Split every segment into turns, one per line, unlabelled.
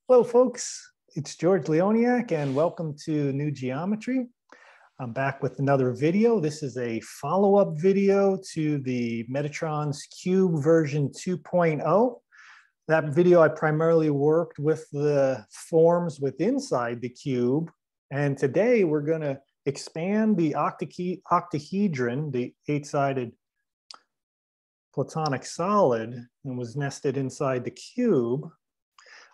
Hello, folks. It's George Leoniak, and welcome to New Geometry. I'm back with another video. This is a follow-up video to the Metatron's Cube version 2.0. That video, I primarily worked with the forms inside the cube. And today, we're going to expand the octahedron, the eight-sided Platonic solid, and was nested inside the cube.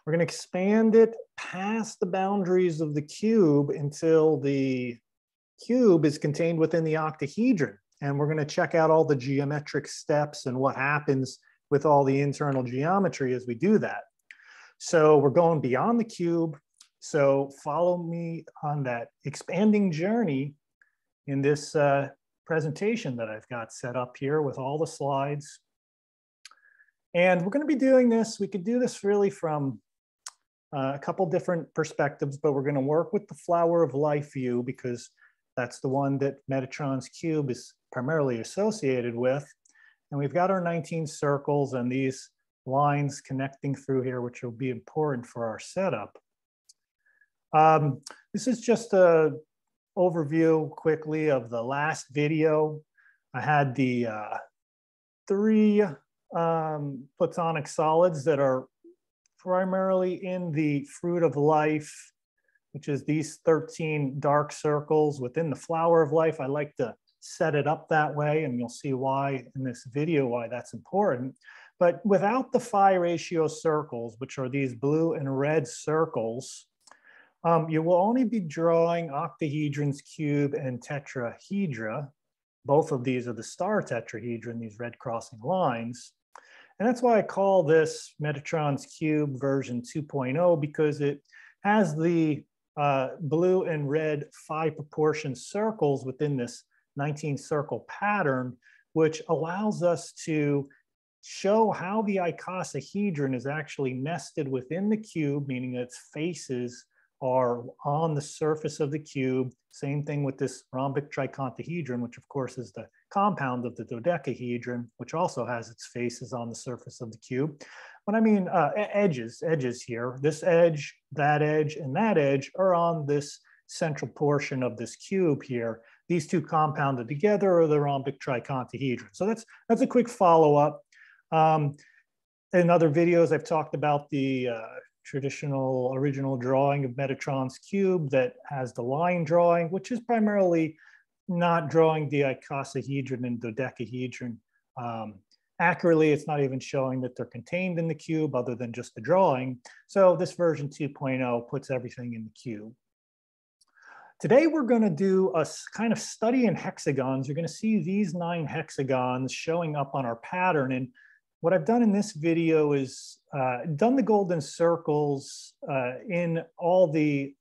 We're going to expand it past the boundaries of the cube until the cube is contained within the octahedron. And we're going to check out all the geometric steps and what happens with all the internal geometry as we do that. So we're going beyond the cube. So follow me on that expanding journey in this presentation that I've got set up here with all the slides. And we're going to be doing this. We could do this really from a couple different perspectives, but we're going to work with the flower of life view because that's the one that Metatron's cube is primarily associated with. And we've got our 19 circles and these lines connecting through here, which will be important for our setup. This is just an overview quickly of the last video. I had the three Platonic solids that are primarily in the fruit of life, which is these 13 dark circles within the flower of life. I like to set it up that way, and you'll see why in this video, why that's important. But without the phi ratio circles, which are these blue and red circles, you will only be drawing octahedrons, cube, and tetrahedra. Both of these are the star tetrahedron, these red crossing lines. And that's why I call this Metatron's Cube version 2.0, because it has the blue and red phi proportion circles within this 19 circle pattern, which allows us to show how the icosahedron is actually nested within the cube, meaning its faces are on the surface of the cube. Same thing with this Rhombic Tricontahedron, which of course is the compound of the dodecahedron, which also has its faces on the surface of the cube. When I mean edges here, this edge, and that edge are on this central portion of this cube here. These two compounded together are the Rhombic Tricontahedron. So that's a quick follow-up. In other videos, I've talked about the traditional original drawing of Metatron's cube that has the line drawing, which is primarily not drawing the icosahedron and dodecahedron accurately. It's not even showing that they're contained in the cube other than just the drawing. So this version 2.0 puts everything in the cube. Today, we're going to do a kind of study in hexagons. You're going to see these 9 hexagons showing up on our pattern. And what I've done in this video is done the golden circles in all the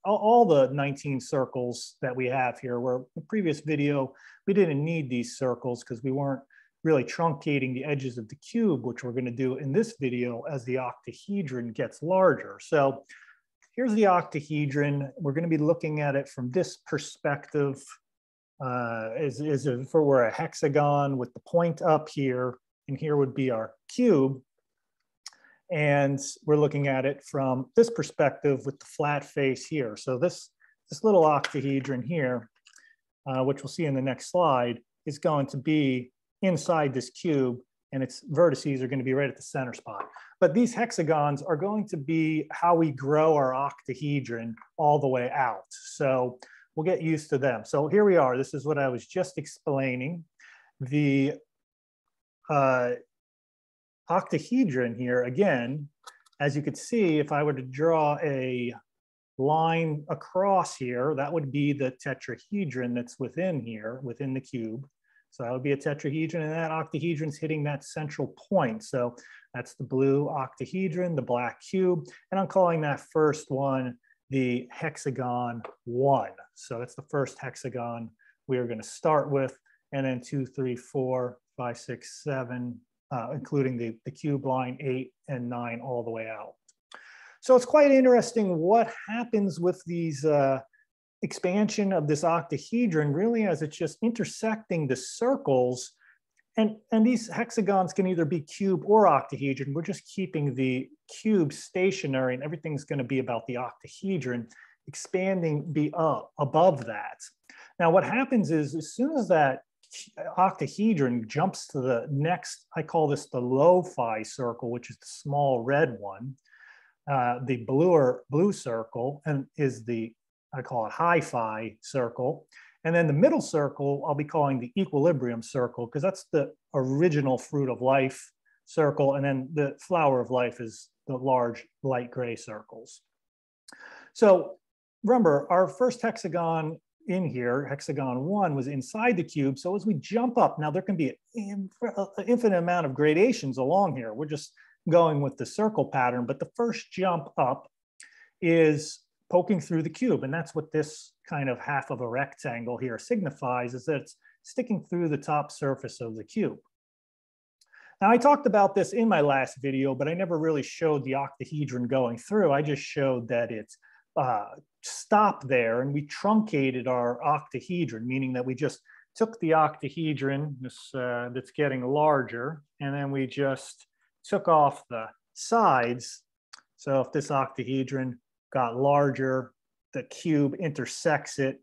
19 circles that we have here, where in the previous video, we didn't need these circles because we weren't really truncating the edges of the cube, which we're going to do in this video as the octahedron gets larger. So here's the octahedron. We're going to be looking at it from this perspective as if it were a hexagon with the point up here. And here would be our cube. And we're looking at it from this perspective with the flat face here. So this little octahedron here, which we'll see in the next slide, is going to be inside this cube, and its vertices are going to be right at the center spot. But these hexagons are going to be how we grow our octahedron all the way out. So we'll get used to them. So here we are. This is what I was just explaining. The octahedron here, again, as you could see, if I were to draw a line across here, that would be the tetrahedron that's within here, within the cube. So that would be a tetrahedron, and that octahedron's hitting that central point. So that's the blue octahedron, the black cube, and I'm calling that first one the hexagon 1. So that's the first hexagon we are going to start with, and then 2, 3, 4, 5, 6, 7, including the cube line 8 and 9 all the way out. So it's quite interesting what happens with these expansion of this octahedron, really, as it's just intersecting the circles And these hexagons can either be cube or octahedron. We're just keeping the cube stationary, and everything's going to be about the octahedron expanding above that. Now, what happens is as soon as that octahedron jumps to the next, I call this the low phi circle, which is the small red one. The blue circle and is the, I call it high phi circle. And then the middle circle, I'll be calling the equilibrium circle, because that's the original fruit of life circle. And then the flower of life is the large light gray circles. So remember, our first hexagon in here, hexagon 1, was inside the cube. So as we jump up, now there can be an infinite amount of gradations along here. We're just going with the circle pattern, but the first jump up is poking through the cube. And that's what this kind of half of a rectangle here signifies, is that it's sticking through the top surface of the cube. Now, I talked about this in my last video, but I never really showed the octahedron going through. I just showed that it's stopped there, and we truncated our octahedron, meaning that we just took the octahedron, that's getting larger, and then we just took off the sides. So if this octahedron got larger, the cube intersects it,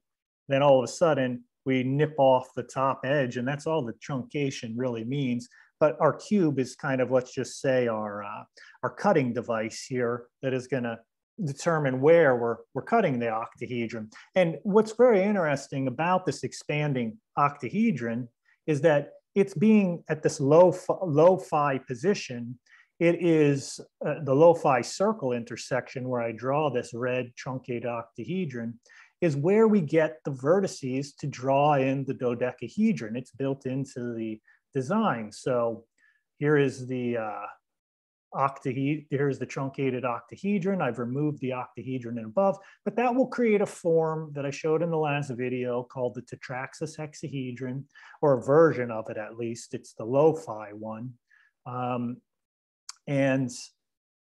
then all of a sudden we nip off the top edge, and that's all the truncation really means. But our cube is kind of, let's just say, our cutting device here that is going to determine where we're cutting the octahedron. And what's very interesting about this expanding octahedron is that it's being at this low phi position. It is the low phi circle intersection where I draw this red truncated octahedron is where we get the vertices to draw in the dodecahedron. It's built into the design. So here is the here's the truncated octahedron. I've removed the octahedron and above, but that will create a form that I showed in the last video called the Tetraxus Hexahedron, or a version of it at least. It's the low phi one. And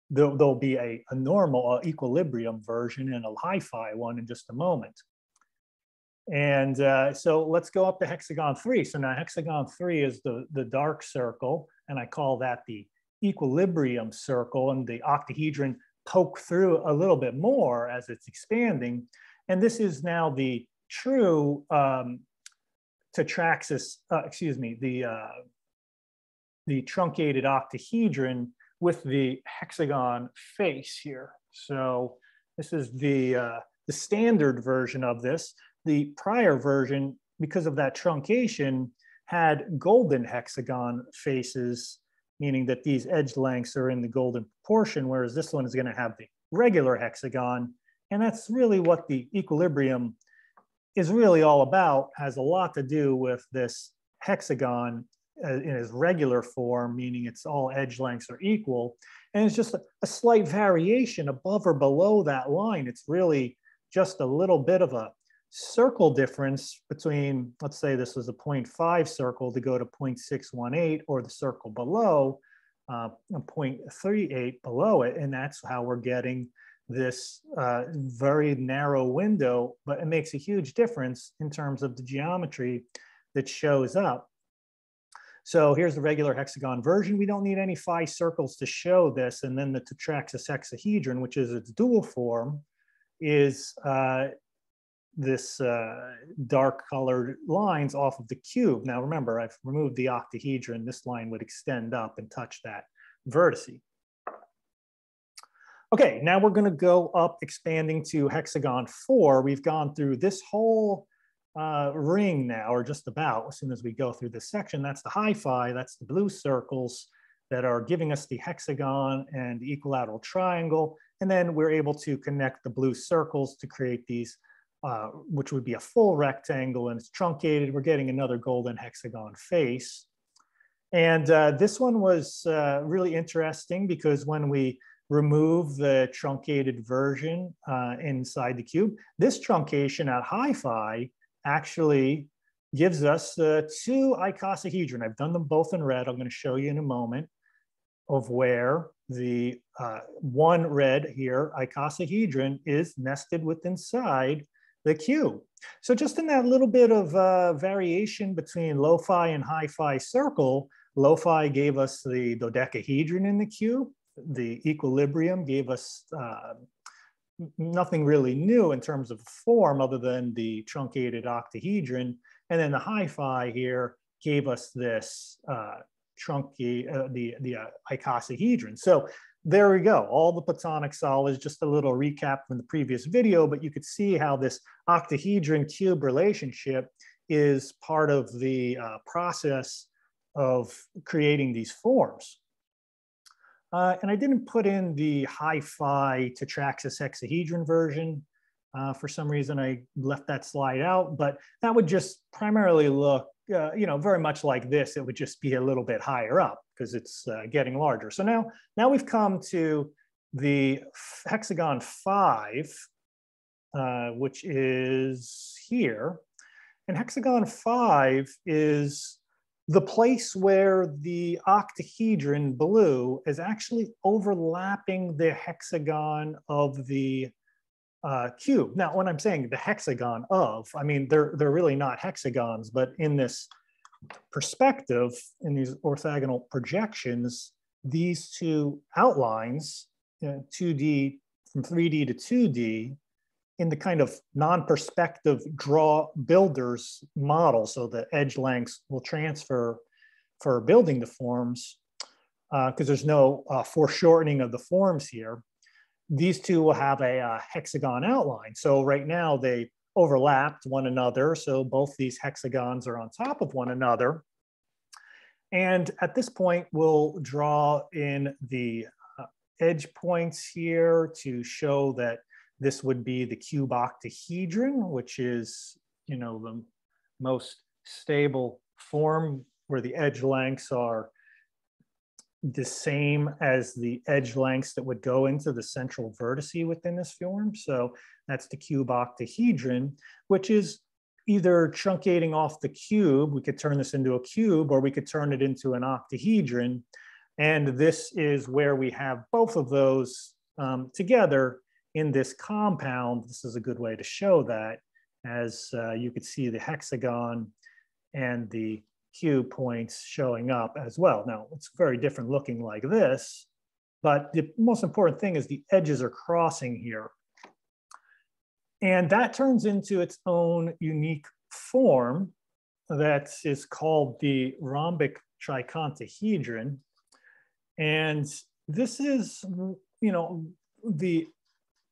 there'll be a normal equilibrium version and a high phi one in just a moment. And so let's go up to hexagon 3. So now hexagon 3 is the dark circle, and I call that the equilibrium circle, and the octahedron poke through a little bit more as it's expanding. And this is now the true Tetraxus, the truncated octahedron with the hexagon face here. So this is the standard version of this. The prior version, because of that truncation, had golden hexagon faces, meaning that these edge lengths are in the golden proportion, whereas this one is going to have the regular hexagon. And that's really what the equilibrium is really all about, has a lot to do with this hexagon in its regular form, meaning it's all edge lengths are equal. And it's just a slight variation above or below that line. It's really just a little bit of a circle difference between, let's say this was a 0.5 circle to go to 0.618, or the circle below, 0.38 below it. And that's how we're getting this very narrow window, but it makes a huge difference in terms of the geometry that shows up. So here's the regular hexagon version. We don't need any phi circles to show this. And then the Tetraxus hexahedron, which is its dual form, is this dark colored lines off of the cube. Now remember, I've removed the octahedron. This line would extend up and touch that vertice. Okay, now we're going to go up, expanding to hexagon 4. We've gone through this whole ring now, or just about, as soon as we go through this section. That's the high phi, that's the blue circles that are giving us the hexagon and the equilateral triangle. And then we're able to connect the blue circles to create these, which would be a full rectangle, and it's truncated. We're getting another golden hexagon face. And this one was really interesting because when we remove the truncated version inside the cube, this truncation at high phi actually gives us 2 icosahedron. I've done them both in red. I'm going to show you in a moment of where the one red here, icosahedron, is nested with inside the cube. So just in that little bit of variation between low-phi and high-phi circle, low-phi gave us the dodecahedron in the cube. The equilibrium gave us nothing really new in terms of form other than the truncated octahedron. And then the high-phi here gave us this the icosahedron. So there we go, all the Platonic solids, just a little recap from the previous video, but you could see how this octahedron cube relationship is part of the process of creating these forms. And I didn't put in the high-phi Tetraxus hexahedron version. For some reason, I left that slide out, but that would just primarily look, very much like this. It would just be a little bit higher up because it's getting larger. So now we've come to the hexagon 5, which is here. And hexagon 5 is the place where the octahedron blue is actually overlapping the hexagon of the cube. Now, when I'm saying the hexagon of, I mean, they're really not hexagons, but in this perspective, in these orthogonal projections, these two outlines, 2D from 3D to 2D, in the kind of non-perspective draw builders model, so the edge lengths will transfer for building the forms, because there's no foreshortening of the forms here. These two will have a hexagon outline. So right now they overlapped one another. So both these hexagons are on top of one another. And at this point, we'll draw in the edge points here to show that this would be the cube octahedron, which is, the most stable form where the edge lengths are the same as the edge lengths that would go into the central vertice within this form. So that's the cube octahedron, which is either truncating off the cube. We could turn this into a cube, or we could turn it into an octahedron. And this is where we have both of those together in this compound. This is a good way to show that, as you could see the hexagon and the cube points showing up as well. Now, it's very different looking like this, but the most important thing is the edges are crossing here. And that turns into its own unique form that is called the Rhombic Tricontahedron. And this is, the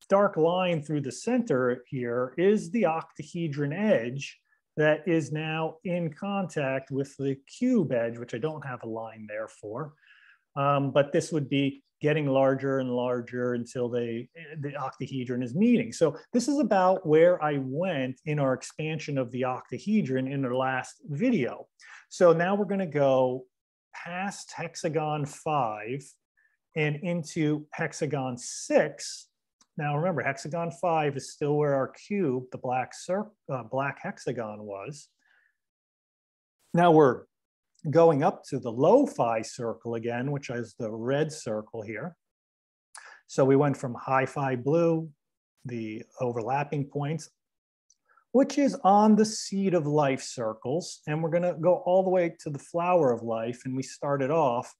dark line through the center here is the octahedron edge that is now in contact with the cube edge, which I don't have a line there for. But this would be getting larger and larger until the octahedron is meeting. So this is about where I went in our expansion of the octahedron in the last video. So now we're going to go past hexagon 5 and into hexagon 6. Now remember, hexagon 5 is still where our cube, the black hexagon, was. Now we're going up to the low-phi circle again, which is the red circle here. So we went from high-phi blue, the overlapping points, which is on the seed of life circles. And we're going to go all the way to the flower of life. And we started off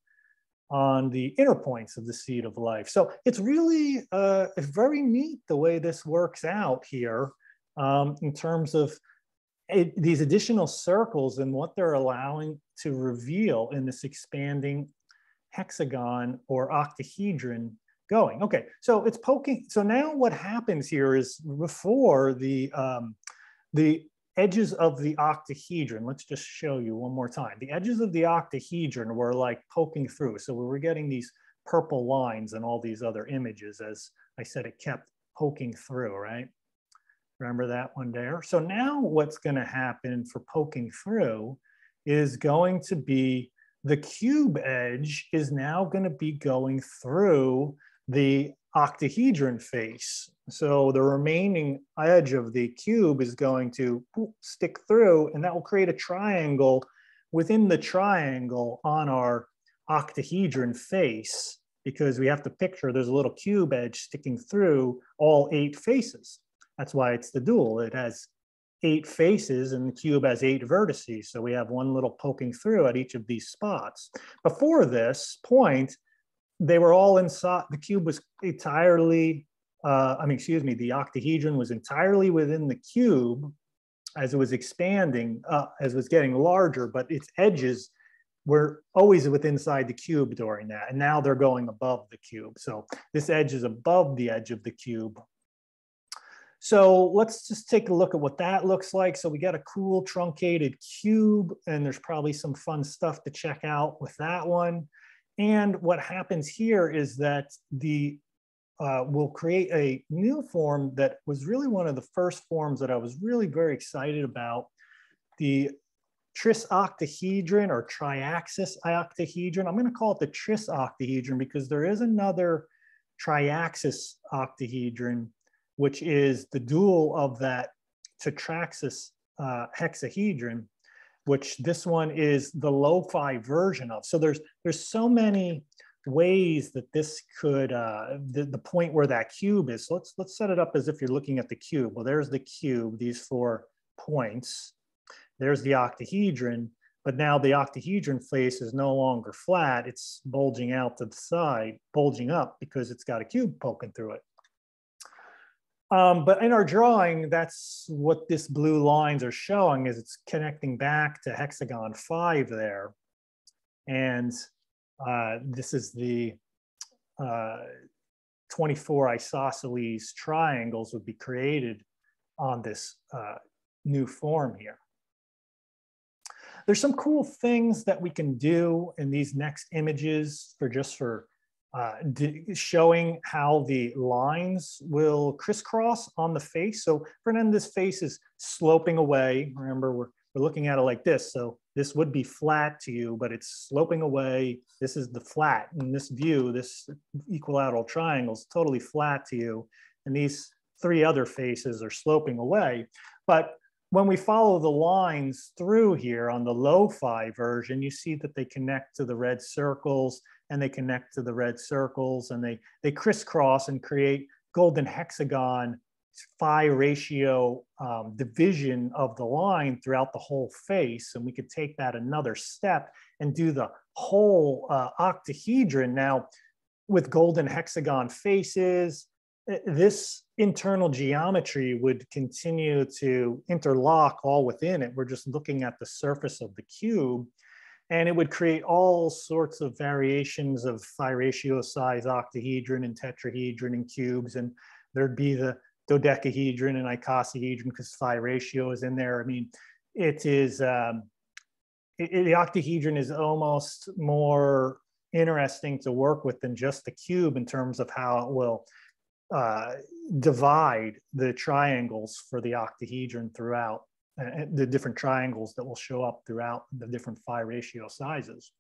on the inner points of the seed of life. So it's really it's very neat the way this works out here in terms of these additional circles and what they're allowing to reveal in this expanding hexagon or octahedron going. Okay, so it's poking. So now what happens here is before the edges of the octahedron, let's just show you one more time. The edges of the octahedron were like poking through. So we were getting these purple lines and all these other images. As I said, it kept poking through, right? Remember that one there? So now what's going to happen for poking through is going to be the cube edge is now going to be going through the octahedron face. So the remaining edge of the cube is going to stick through, and that will create a triangle within the triangle on our octahedron face, because we have to picture there's a little cube edge sticking through all 8 faces. That's why it's the dual. It has 8 faces and the cube has 8 vertices. So we have one little poking through at each of these spots. Before this point, they were all inside. The cube was entirely, the octahedron was entirely within the cube as it was expanding, as it was getting larger, but its edges were always inside the cube during that. And now they're going above the cube. So this edge is above the edge of the cube. So let's just take a look at what that looks like. So we got a cool truncated cube, and there's probably some fun stuff to check out with that one. And what happens here is that we'll create a new form that was really one of the first forms that I was really very excited about. The tris octahedron or triaxis octahedron. I'm going to call it the tris octahedron because there is another triaxis octahedron, which is the dual of that Tetraxus hexahedron, which this one is the lo-fi version of. So there's so many ways that this could, the point where that cube is. So let's set it up as if you're looking at the cube. Well, there's the cube, these 4 points. There's the octahedron, but now the octahedron face is no longer flat. It's bulging out to the side, bulging up because it's got a cube poking through it. But in our drawing, that's what this blue lines are showing, is it's connecting back to hexagon 5 there. And this is the 24 isosceles triangles would be created on this new form here. There's some cool things that we can do in these next images for showing how the lines will crisscross on the face. So for an end, this face is sloping away. Remember, we're looking at it like this. So this would be flat to you, but it's sloping away. This is the flat. In this view, this equilateral triangle is totally flat to you. And these 3 other faces are sloping away. But when we follow the lines through here on the lo-fi version, you see that they connect to the red circles and they connect to the red circles and they crisscross and create golden hexagon phi ratio division of the line throughout the whole face. And we could take that another step and do the whole octahedron now with golden hexagon faces. This internal geometry would continue to interlock all within it. We're just looking at the surface of the cube, and it would create all sorts of variations of phi ratio size octahedron and tetrahedron and cubes. And there'd be the dodecahedron and icosahedron because phi ratio is in there. I mean, it is, the octahedron is almost more interesting to work with than just the cube in terms of how it will divide the triangles for the octahedron throughout the different triangles that will show up throughout the different phi ratio sizes.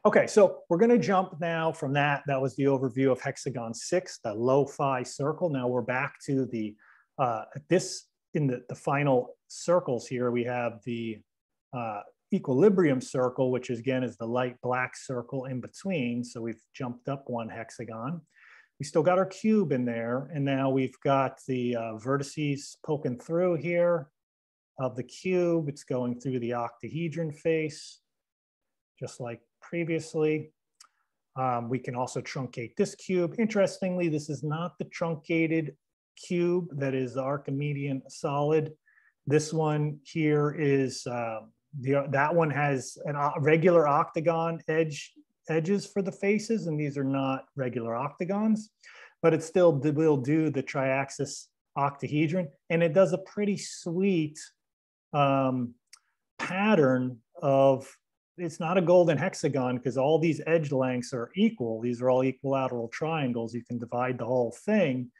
Okay, so we're going to jump now from that. That was the overview of hexagon 6, the low phi circle. Now we're back to the in the final circles here. We have the equilibrium circle, which again is the light black circle in between. So we've jumped up 1 hexagon. We still got our cube in there, and now we've got the vertices poking through here of the cube. It's going through the octahedron face, just like previously. We can also truncate this cube. Interestingly, this is not the truncated cube that is the Archimedean solid. This one here is, that one has a regular octagon edges for the faces, and these are not regular octagons, but it still will do the triaxis octahedron, and it does a pretty sweet pattern of, it's not a golden hexagon because all these edge lengths are equal. These are all equilateral triangles. You can divide the whole thing.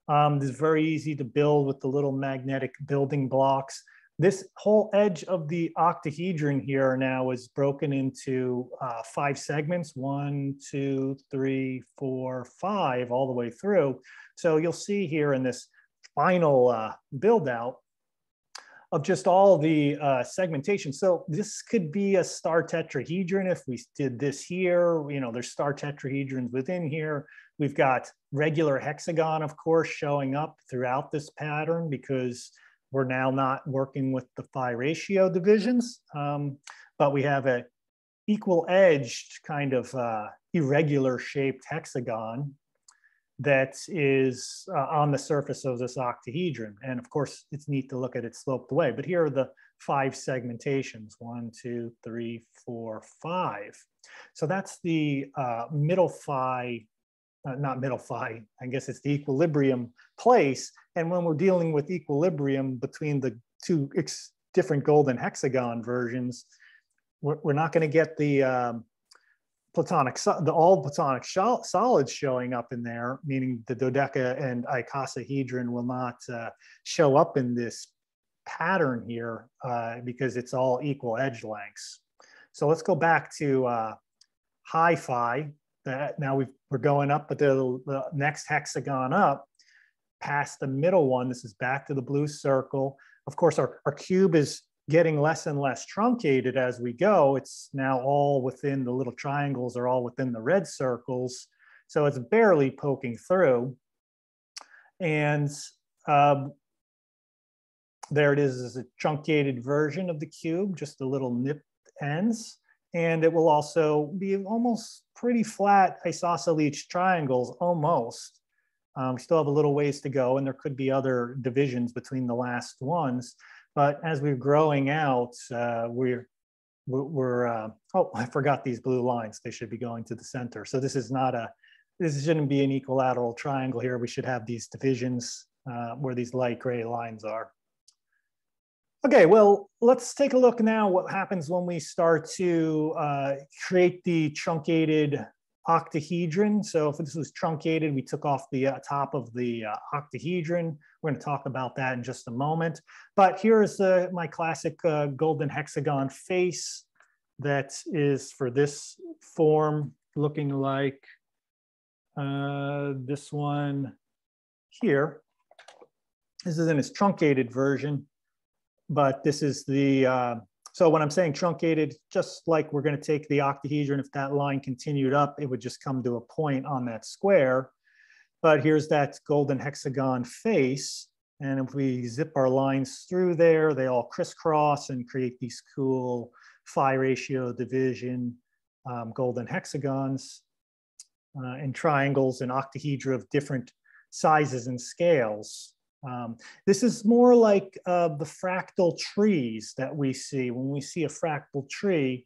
It's very easy to build with the little magnetic building blocks. This whole edge of the octahedron here now is broken into 5 segments, 1, 2, 3, 4, 5, all the way through. So you'll see here in this final build out of just all the segmentation. So this could be a star tetrahedron if we did this here. You know, there's star tetrahedrons within here. We've got regular hexagon, of course, showing up throughout this pattern because we're now not working with the phi ratio divisions, but we have a equal edged kind of irregular shaped hexagon that is on the surface of this octahedron. And of course, it's neat to look at it sloped away, but here are the 5 segmentations, 1, 2, 3, 4, 5. So that's the middle phi, not middle phi, I guess it's the equilibrium place. And when we're dealing with equilibrium between the 2 different golden hexagon versions, we're not going to get the Platonic, all Platonic solids showing up in there, meaning the dodeca and icosahedron will not show up in this pattern here because it's all equal edge lengths. So let's go back to high phi. Now we're going up, but the next hexagon up past the middle one. This is back to the blue circle. Of course, our cube is getting less and less truncated as we go. It's now all within the little triangles are all within the red circles. So it's barely poking through. And there it is as a truncated version of the cube, just the little nipped ends. And it will also be almost pretty flat isosceles triangles, almost. We still have a little ways to go, and there could be other divisions between the last ones. But as we're growing out, oh, I forgot these blue lines. They should be going to the center. So this is not this shouldn't be an equilateral triangle here. We should have these divisions where these light gray lines are. Okay, well, let's take a look now what happens when we start to create the truncated octahedron. So if this was truncated, we took off the top of the octahedron. We're going to talk about that in just a moment. But here is my classic golden hexagon face that is for this form looking like this one here. This is in its truncated version, but this is the so when I'm saying truncated, just like we're going to take the octahedron, if that line continued up, it would just come to a point on that square. But here's that golden hexagon face. And if we zip our lines through there, they all crisscross and create these cool phi ratio division golden hexagons and triangles and octahedra of different sizes and scales. This is more like the fractal trees that we see. When we see a fractal tree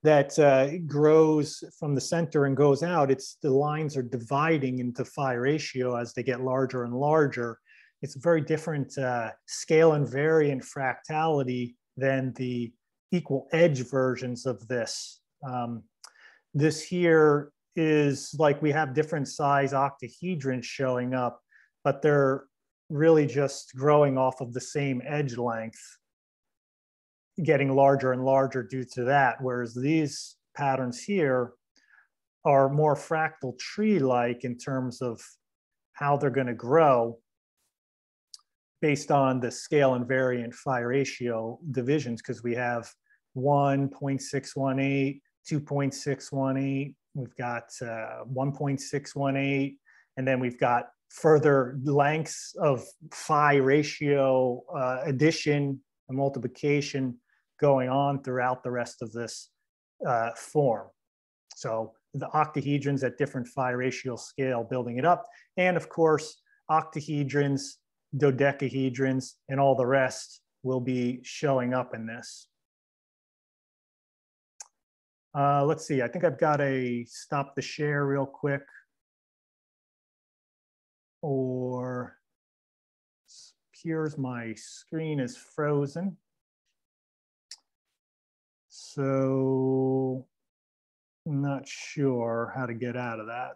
that grows from the center and goes out, the lines are dividing into phi ratio as they get larger and larger. It's a very different scale invariant fractality than the equal edge versions of this. This here is like we have different size octahedrons showing up, but they're really just growing off of the same edge length, getting larger and larger due to that. Whereas these patterns here are more fractal tree-like in terms of how they're going to grow based on the scale invariant phi ratio divisions, because we have 1.618, 2.618, we've got 1.618, and then we've got further lengths of phi ratio addition and multiplication going on throughout the rest of this form. So the octahedrons at different phi ratio scale building it up. And of course, octahedrons, dodecahedrons, and all the rest will be showing up in this. Let's see, I think I've got to stop the share real quick. Or here's my screen is frozen. So I'm not sure how to get out of that.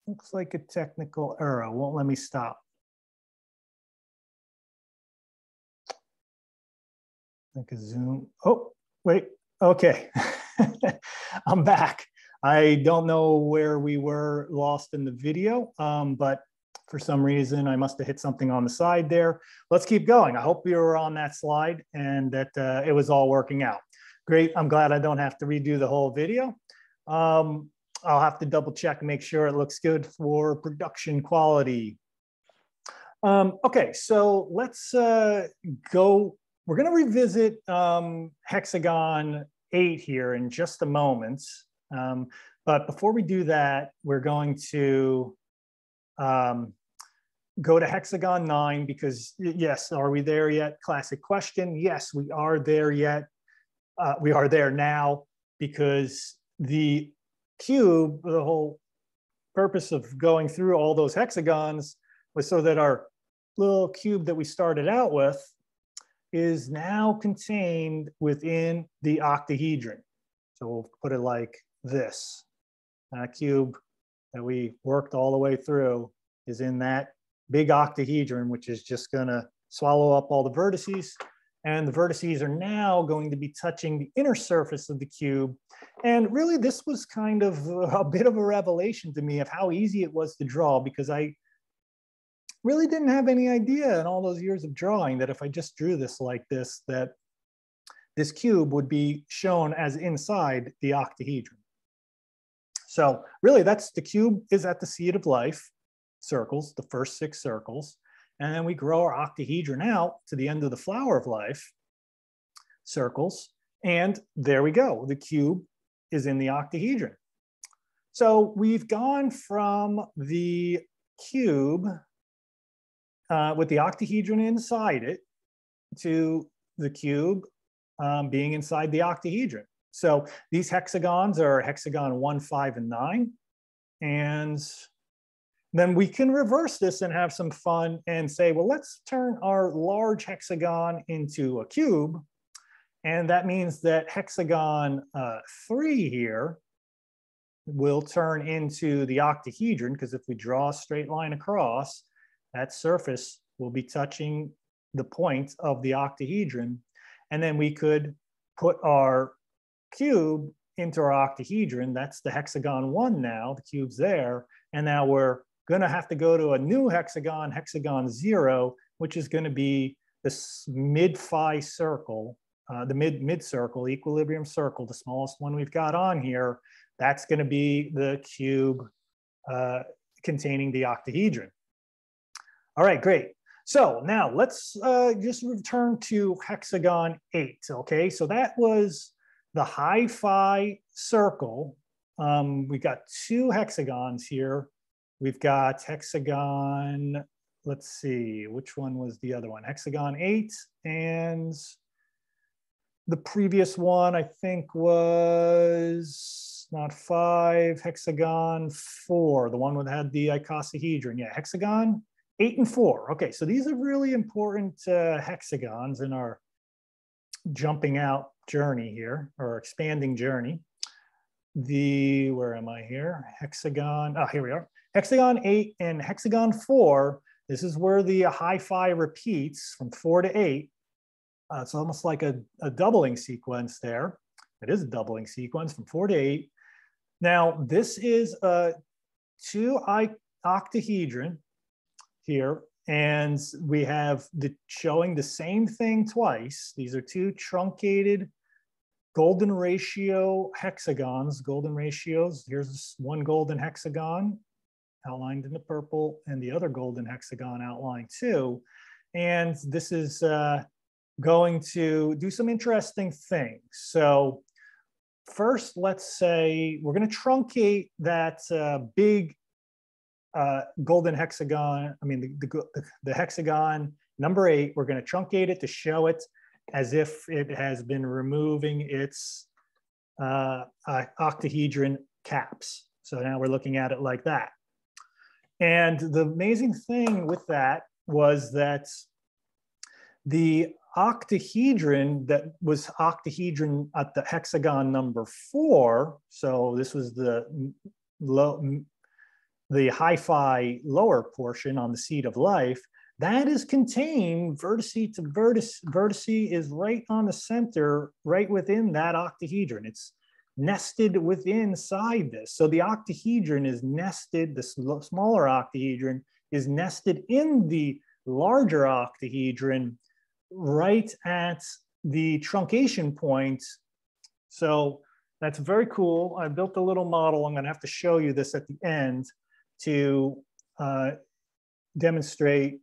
Looks like a technical error. Won't let me stop. I could zoom. Oh, wait. Okay. I'm back. I don't know where we were lost in the video, but for some reason I must have hit something on the side there. Let's keep going. I hope you were on that slide and that it was all working out. Great. I'm glad I don't have to redo the whole video. I'll have to double check and make sure it looks good for production quality. Okay, so let's go. We're going to revisit Hexagon 8 here in just a moment. But before we do that, we're going to go to Hexagon 9 because, yes, are we there yet? Classic question. Yes, we are there yet. We are there now because the cube, the whole purpose of going through all those hexagons was so that our little cube that we started out with is now contained within the octahedron. So we'll put it like this. That cube that we worked all the way through is in that big octahedron, which is just going to swallow up all the vertices. And the vertices are now going to be touching the inner surface of the cube. And really, this was kind of a bit of a revelation to me of how easy it was to draw, because I really didn't have any idea in all those years of drawing that if I just drew this like this, that this cube would be shown as inside the octahedron. So really, that's the cube is at the seed of life, circles, the first 6 circles. And then we grow our octahedron out to the end of the flower of life, circles. And there we go. The cube is in the octahedron. So we've gone from the cube with the octahedron inside it to the cube being inside the octahedron. So these hexagons are hexagon 1, 5, and 9. And then we can reverse this and have some fun and say, well, let's turn our large hexagon into a cube. And that means that hexagon 3 here will turn into the octahedron, because if we draw a straight line across, that surface will be touching the point of the octahedron. And then we could put our cube into our octahedron. That's the hexagon 1 now, the cube's there. And now we're going to have to go to a new hexagon, hexagon 0, which is going to be this mid-phi circle, the mid-circle, equilibrium circle, the smallest one we've got on here. That's going to be the cube containing the octahedron. All right, great. So now let's just return to hexagon 8, okay? So that was the high-phi circle. We got 2 hexagons here. We've got hexagon, let's see, which one was the other one? Hexagon 8, and the previous one I think was not 5, hexagon 4, the one that had the icosahedron. Yeah, hexagon 8 and 4. Okay, so these are really important hexagons in our jumping out journey here, or expanding journey. Where am I here? Hexagon, here we are. Hexagon 8 and hexagon 4, this is where the high-phi repeats from 4 to 8. It's almost like a doubling sequence there. It is a doubling sequence from 4 to 8. Now, this is a 2 octahedron here, and we have showing the same thing twice. These are 2 truncated golden ratio hexagons, golden ratios. Here's one golden hexagon outlined in the purple, and the other golden hexagon outlined too. And this is going to do some interesting things. So first, let's say we're going to truncate that big golden hexagon. I mean, the hexagon number 8, we're going to truncate it to show it as if it has been removing its octahedron caps. So now we're looking at it like that. And the amazing thing with that was that the octahedron that was octahedron at the hexagon number 4, so this was the high-phi lower portion on the seed of life, that is contained vertice to vertice. Vertice is right on the center, right within that octahedron. It's nested within inside this. So the octahedron is nested, the smaller octahedron is nested in the larger octahedron right at the truncation point So that's very cool. I built a little model. I'm going to have to show you this at the end to demonstrate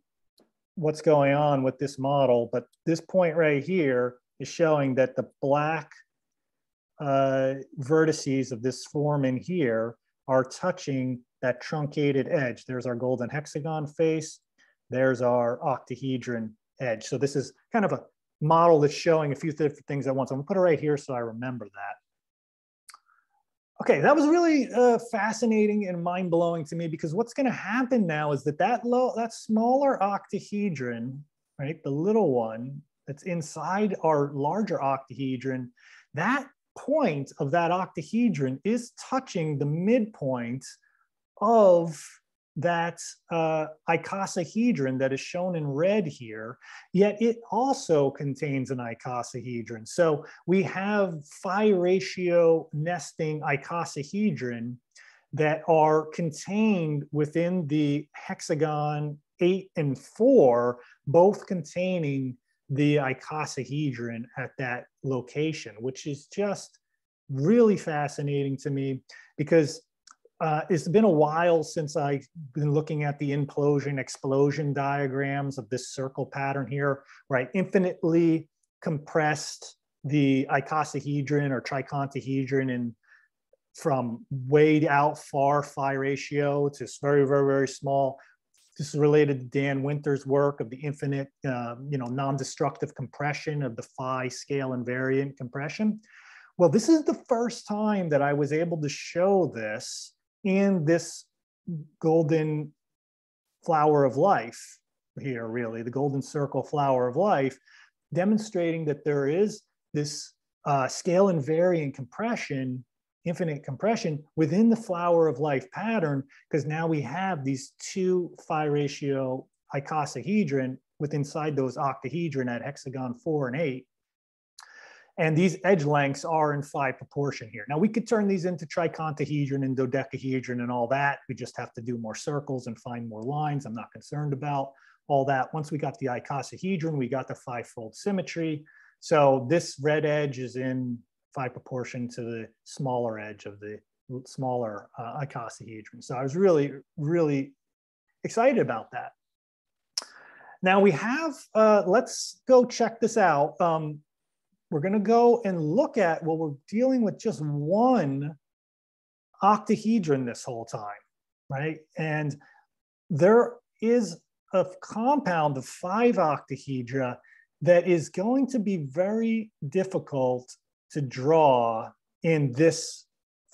what's going on with this model. But this point right here is showing that the black vertices of this form in here are touching that truncated edge. There's our golden hexagon face. There's our octahedron edge. So this is kind of a model that's showing a few different things at once. I'm gonna put it right here so I remember that. Okay, that was really fascinating and mind-blowing to me, because what's gonna happen now is that smaller octahedron, right, the little one that's inside our larger octahedron, that point of that octahedron is touching the midpoint of that icosahedron that is shown in red here, yet it also contains an icosahedron. So we have phi ratio nesting icosahedron that are contained within the hexagon 8 and 4, both containing the icosahedron at that location, which is just really fascinating to me, because it's been a while since I've been looking at the implosion explosion diagrams of this circle pattern here, where I infinitely compressed the icosahedron or tricontahedron and from way out far phi ratio to very, very, very small. This is related to Dan Winter's work of the infinite, non-destructive compression of the phi scale invariant compression. Well, this is the first time that I was able to show this in this golden flower of life here, really, the golden circle flower of life, demonstrating that there is this scale invariant compression, infinite compression within the flower of life pattern, because now we have these two phi ratio icosahedron within inside those octahedron at hexagon 4 and 8. And these edge lengths are in phi proportion here. Now we could turn these into tricontahedron and dodecahedron and all that. We just have to do more circles and find more lines. I'm not concerned about all that. Once we got the icosahedron, we got the phi-fold symmetry. So this red edge is in phi proportion to the smaller edge of the smaller icosahedron. So I was really, really excited about that. Now we have, let's go check this out. We're going to go and look at, well, we're dealing with just one octahedron this whole time, right? And there is a compound of 5 octahedra that is going to be very difficult to draw in this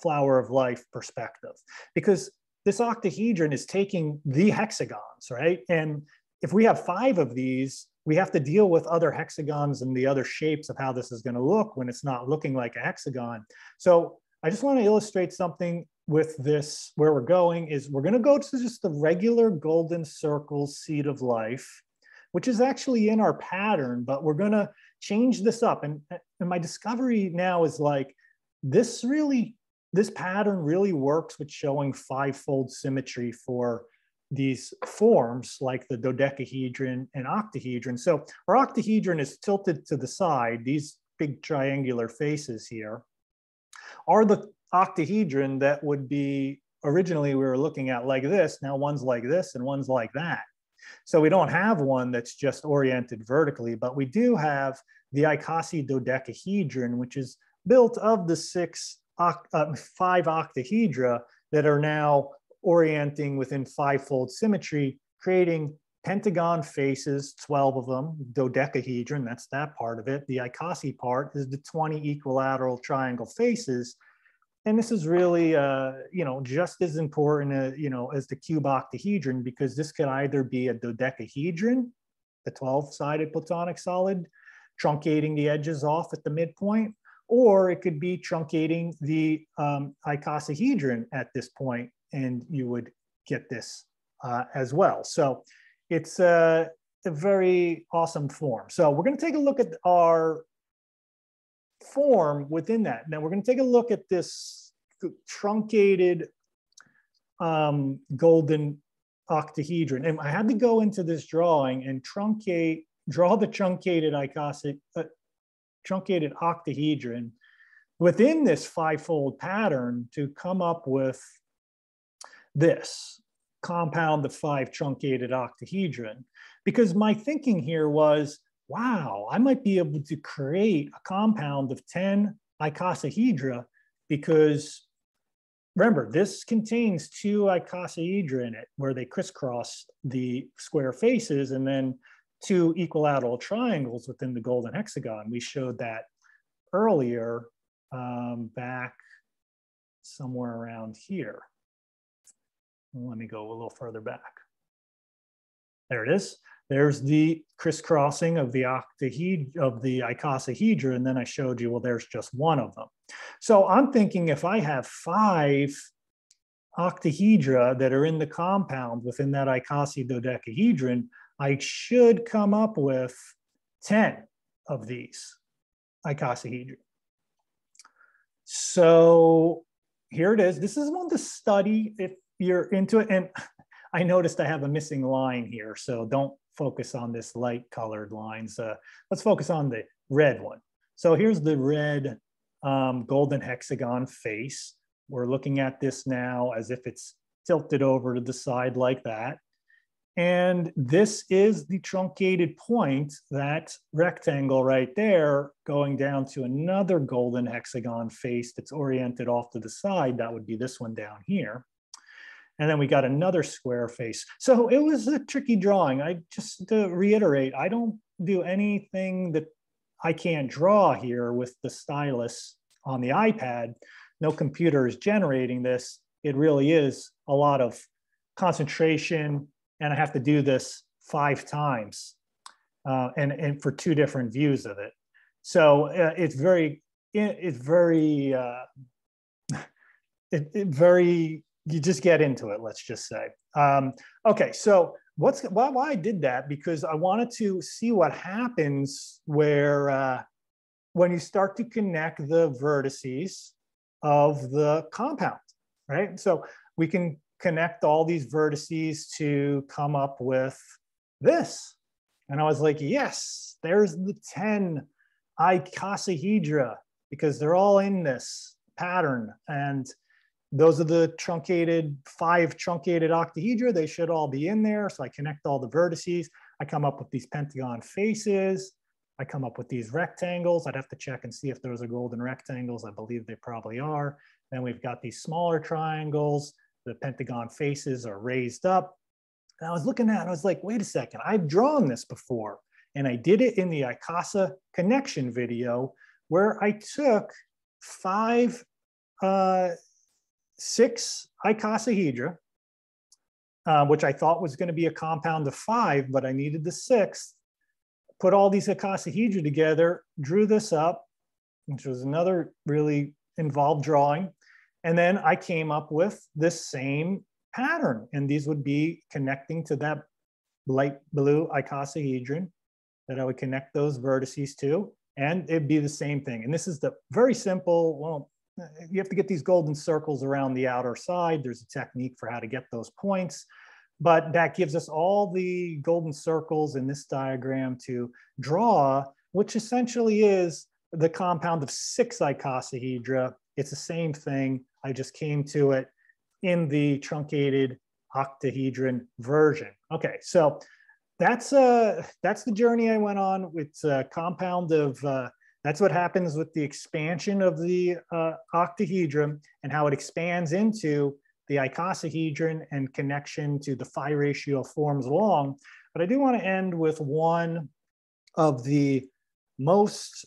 flower of life perspective, because this octahedron is taking the hexagons, right? And if we have 5 of these, we have to deal with other hexagons and the other shapes of how this is going to look when it's not looking like a hexagon. So I just want to illustrate something with this. Where we're going is we're going to go to just the regular golden circle seed of life, which is actually in our pattern, but we're going to change this up. And my discovery now is like, this pattern really works with showing 5-fold symmetry for these forms like the dodecahedron and octahedron. So our octahedron is tilted to the side. These big triangular faces here are the octahedron that would be originally we were looking at like this. Now one's like this and one's like that. So we don't have one that's just oriented vertically, but we do have the Icosi Dodecahedron, which is built of the 5 octahedra that are now orienting within 5-fold symmetry, creating pentagon faces, 12 of them, dodecahedron, that's that part of it. The Icosi part is the 20 equilateral triangle faces. And this is really, just as important, as the cube octahedron, because this could either be a dodecahedron, the 12-sided Platonic solid, truncating the edges off at the midpoint, or it could be truncating the icosahedron at this point, and you would get this as well. So it's a very awesome form. So we're going to take a look at our form within that. Now we're going to take a look at this truncated golden octahedron. And I had to go into this drawing and draw the truncated octahedron within this fivefold pattern to come up with this compound of 5 truncated octahedron, because my thinking here was, wow, I might be able to create a compound of 10 icosahedra, because remember, this contains 2 icosahedra in it where they crisscross the square faces, and then 2 equilateral triangles within the golden hexagon. We showed that earlier back somewhere around here. Let me go a little further back. There it is. There's the crisscrossing of the icosahedra, and then I showed you, well, there's just one of them. So I'm thinking if I have 5 octahedra that are in the compound within that Icosi Dodecahedron, I should come up with 10 of these icosahedra. So here it is. This is one to study if you're into it. And I noticed I have a missing line here, so don't focus on this light colored lines. Let's focus on the red one. So here's the red golden hexagon face. We're looking at this now as if it's tilted over to the side like that. And this is the truncated point, that rectangle right there, going down to another golden hexagon face that's oriented off to the side. That would be this one down here. And then we got another square face. So it was a tricky drawing. Just to reiterate, I don't do anything that I can't draw here with the stylus on the iPad. No computer is generating this. It really is a lot of concentration, and I have to do this 5 times and for 2 different views of it. So it's very, you just get into it, let's just say. Okay, so why I did that, because I wanted to see what happens where when you start to connect the vertices of the compound, right? So we can connect all these vertices to come up with this. And I was like, yes, there's the 10 icosahedra, because they're all in this pattern. And those are the 5 truncated octahedra. They should all be in there. So I connect all the vertices. I come up with these pentagon faces. I come up with these rectangles. I'd have to check and see if those are golden rectangles. I believe they probably are. Then we've got these smaller triangles. The pentagon faces are raised up. And I was looking at it, and I was like, wait a second, I've drawn this before. And I did it in the Icosa connection video, where I took 6 icosahedra, which I thought was going to be a compound of 5, but I needed the 6th. Put all these icosahedra together, drew this up, which was another really involved drawing. And then I came up with this same pattern, and these would be connecting to that light blue icosahedron that I would connect those vertices to, and it'd be the same thing. And this is the very simple, well, you have to get these golden circles around the outer side. There's a technique for how to get those points, but that gives us all the golden circles in this diagram to draw, which essentially is the compound of 6 icosahedra. It's the same thing. I just came to it in the truncated octahedron version. Okay, so that's the journey I went on. It's a compound of, that's what happens with the expansion of the octahedron and how it expands into the icosahedron and connection to the phi ratio forms along. But I do want to end with one of the most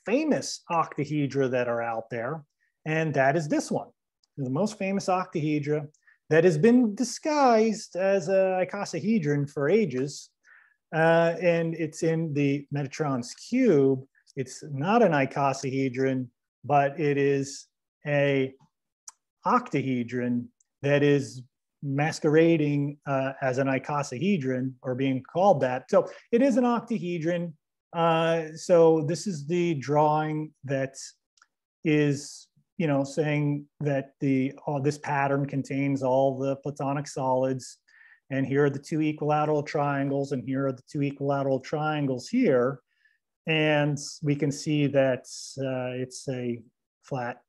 famous octahedra that are out there, and that is this one. The most famous octahedra that has been disguised as an icosahedron for ages, and it's in the Metatron's cube. It's not an icosahedron, but it is a octahedron that is masquerading as an icosahedron, or being called that. So it is an octahedron. So this is the drawing that is, you know, saying that this pattern contains all the Platonic solids, and here are the 2 equilateral triangles, and here are the 2 equilateral triangles here. And we can see that it's a flat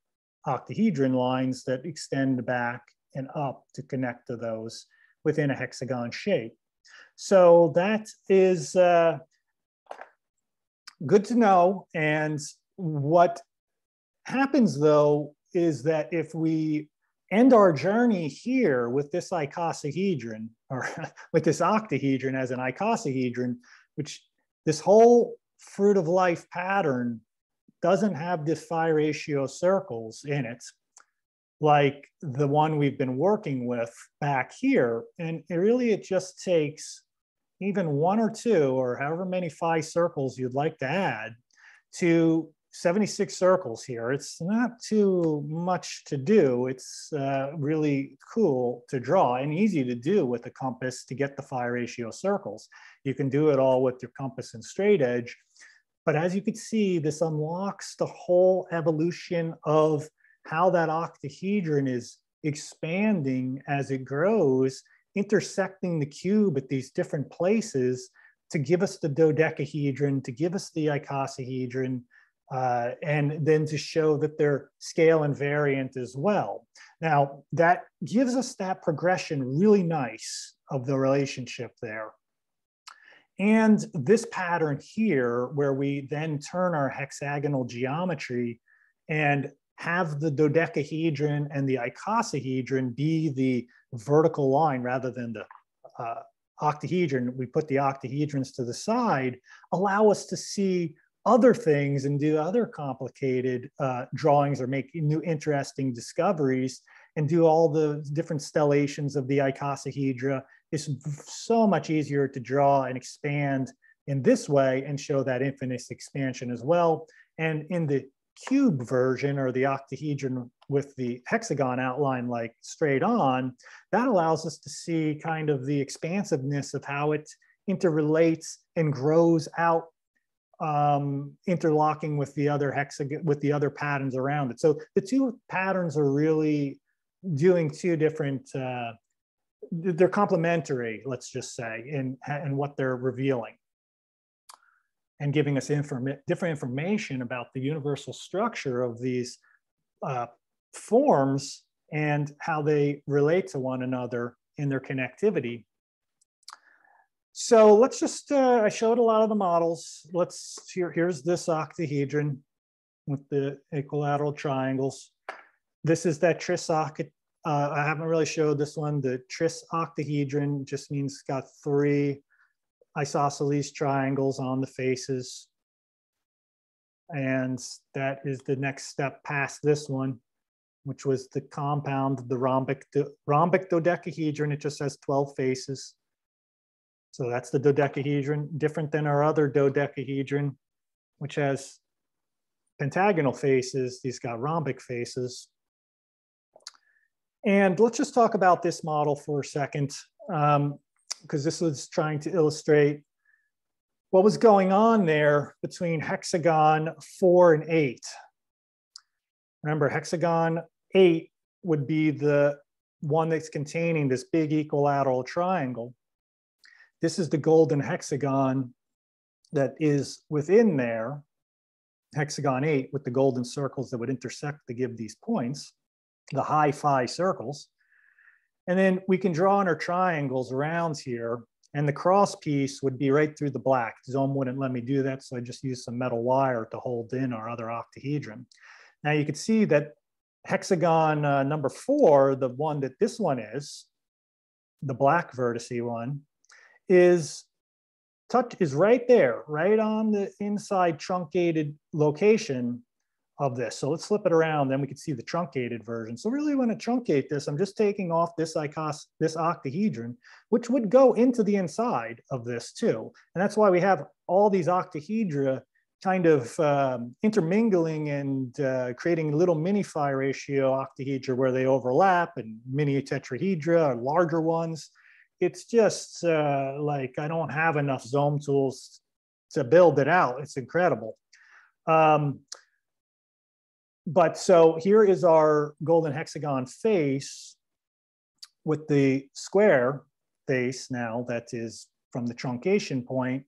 octahedron lines that extend back and up to connect to those within a hexagon shape. So that is good to know. And what happens though is that if we end our journey here with this icosahedron, or with this octahedron as an icosahedron, which this whole fruit of life pattern doesn't have this phi ratio circles in it, like the one we've been working with back here. And it just takes even one or two, or however many phi circles you'd like to add, to 76 circles here. It's not too much to do. It's really cool to draw and easy to do with a compass to get the phi ratio circles. You can do it all with your compass and straight edge. But as you can see, this unlocks the whole evolution of how that octahedron is expanding as it grows, intersecting the cube at these different places to give us the dodecahedron, to give us the icosahedron, and then to show that they're scale invariant as well. Now, that gives us that progression really nice of the relationship there. And this pattern here, where we then turn our hexagonal geometry and have the dodecahedron and the icosahedron be the vertical line rather than the octahedron, we put the octahedrons to the side, allow us to see other things and do other complicated drawings or make new interesting discoveries and do all the different stellations of the icosahedra. It's so much easier to draw and expand in this way and show that infinite expansion as well. And in the cube version, or the octahedron with the hexagon outline like straight on, that allows us to see kind of the expansiveness of how it interrelates and grows out, interlocking with the other hexagon, with the other patterns around it. So the two patterns are really doing two different, they're complementary, let's just say, in what they're revealing and giving us different information about the universal structure of these forms and how they relate to one another in their connectivity. So let's just, I showed a lot of the models. Here's this octahedron with the equilateral triangles. This is that tris I haven't really showed this one. The tris octahedron just means it's got 3 isosceles triangles on the faces. And that is the next step past this one, which was the compound of the rhombic dodecahedron. It just has 12 faces. So that's the dodecahedron, different than our other dodecahedron, which has pentagonal faces. These got rhombic faces. And let's just talk about this model for a second, because this was trying to illustrate what was going on there between hexagon 4 and 8. Remember, hexagon 8 would be the one that's containing this big equilateral triangle. This is the golden hexagon that is within there, hexagon 8, with the golden circles that would intersect to give these points, the high phi circles. And then we can draw in our triangles around here, and the cross piece would be right through the black. Zoom wouldn't let me do that, so I just used some metal wire to hold in our other octahedron. Now you can see that hexagon number 4, the one that this one is, the black vertice one, is right there, right on the inside truncated location of this. So let's flip it around, then we can see the truncated version. So really want to truncate this, I'm just taking off this octahedron, which would go into the inside of this too. And that's why we have all these octahedra kind of intermingling and creating little mini phi ratio octahedra where they overlap, and mini tetrahedra or larger ones. It's just like I don't have enough Zoom tools to build it out. It's incredible. But so here is our golden hexagon face with the square face now that is from the truncation point.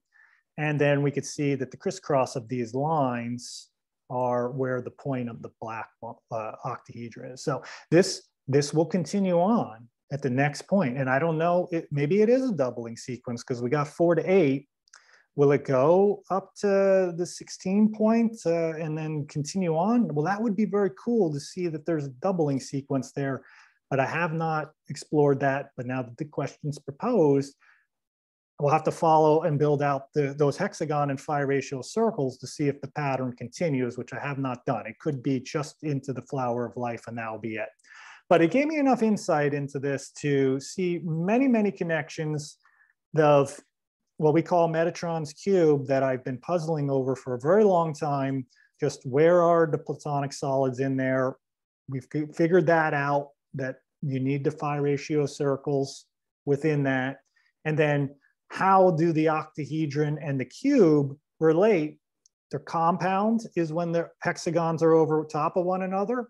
And then we could see that the crisscross of these lines are where the point of the black octahedron is. So this will continue on at the next point. And I don't know, maybe it is a doubling sequence because we got 4 to 8. Will it go up to the 16 point and then continue on? Well, that would be very cool to see that there's a doubling sequence there, but I have not explored that. But now that the question's proposed, we'll have to follow and build out those hexagon and phi ratio circles to see if the pattern continues, which I have not done. It could be just into the flower of life and that'll be it. But it gave me enough insight into this to see many, many connections of what we call Metatron's cube that I've been puzzling over for a very long time. Just where are the Platonic solids in there? We've figured that out, that you need the phi ratio circles within that. And then how do the octahedron and the cube relate? Their compound is when the hexagons are over top of one another.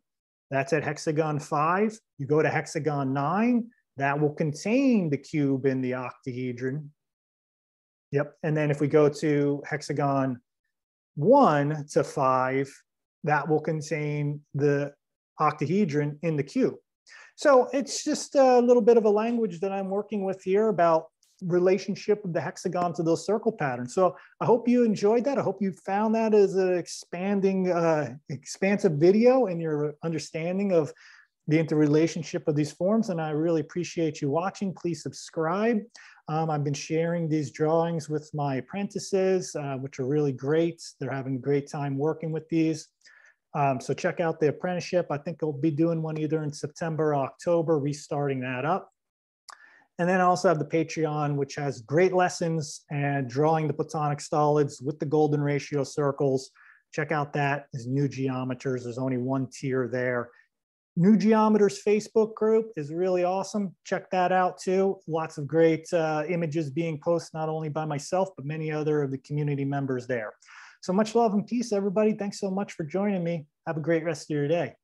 That's at hexagon 5. You go to hexagon 9, that will contain the cube in the octahedron. Yep, and then if we go to hexagon 1 to 5, that will contain the octahedron in the cube. So it's just a little bit of a language that I'm working with here about relationship of the hexagon to those circle patterns. So I hope you enjoyed that. I hope you found that as an expansive video in your understanding of the interrelationship of these forms. And I really appreciate you watching. Please subscribe. I've been sharing these drawings with my apprentices, which are really great. They're having a great time working with these. So check out the apprenticeship. I think I'll be doing one either in September or October, restarting that up. And then I also have the Patreon, which has great lessons and drawing the Platonic solids with the golden ratio circles. Check out that. There's new geometers. There's only one tier there. New Geometers Facebook group is really awesome. Check that out too. Lots of great images being posted, not only by myself, but many other of the community members there. So much love and peace, everybody. Thanks so much for joining me. Have a great rest of your day.